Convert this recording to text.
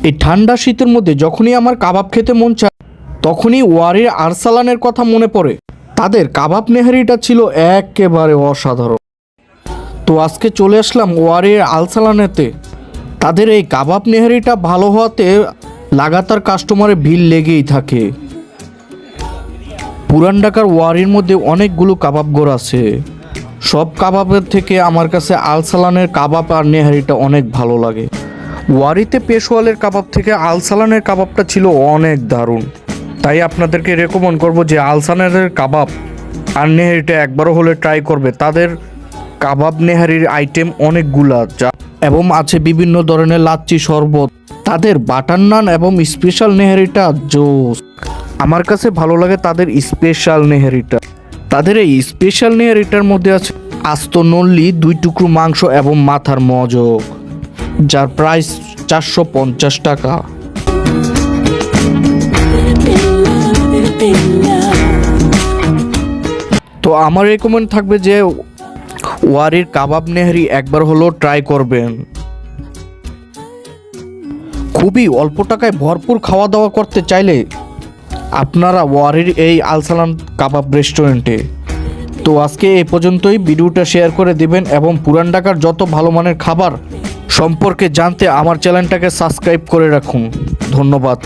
এই ঠান্ডা শীতের মধ্যে যখনই আমার কাবাব খেতে মন চায় তখনই ওয়ারির আরসালানের কথা মনে পড়ে। তাদের কাবাব নেহারিটা ছিল একেবারে অসাধারণ। তো আজকে চলে আসলাম ওয়ারির আরসালানেতে। তাদের এই কাবাব নেহারিটা ভালো হওয়াতে লাগাতার কাস্টমারের ভিড় লেগেই থাকে। পুরান ঢাকার ওয়ারির মধ্যে অনেকগুলো কাবাব ঘর আছে। সব কাবাবের থেকে আমার কাছে আরসালানের কাবাব আর নেহারিটা অনেক ভালো লাগে। ওয়ারিতে পেশোয়ালের কাবাব থেকে আরসালানের কাবাবটা ছিল অনেক দারুণ। তাই আপনাদেরকে রেকমেন্ড করব যে আরসালানের কাবাব আর নেহারিটা একবারও হলে ট্রাই করবে। তাদের কাবাব নেহারির আইটেম অনেকগুলা এবং আছে বিভিন্ন ধরনের লাচ্ছি শরবত। তাদের বাটার নান এবং স্পেশাল নেহারিটা জোস। আমার কাছে ভালো লাগে তাদের স্পেশাল নেহারিটা। তাদের এই স্পেশাল নেহারিটার মধ্যে আছে আস্ত নল্লি, 2 টুকরো মাংস এবং মাথার মজক, যার প্রাইস 450 টাকা। তো আমার রেকমেন্ড থাকবে যে ওয়ারির কাবাব নেহারি একবার হলো ট্রাই করবেন। খুবই অল্প টাকায় ভরপুর খাওয়া দাওয়া করতে চাইলে আপনারা ওয়ারির এই আরসালান কাবাব রেস্টুরেন্টে। তো আজকে এই পর্যন্তই। ভিডিওটা শেয়ার করে দিবেন এবং পুরান ঢাকার যত ভালো মানের খাবার সম্পর্কে জানতে আমার চ্যানেলটাকে সাবস্ক্রাইব করে রাখুন। ধন্যবাদ।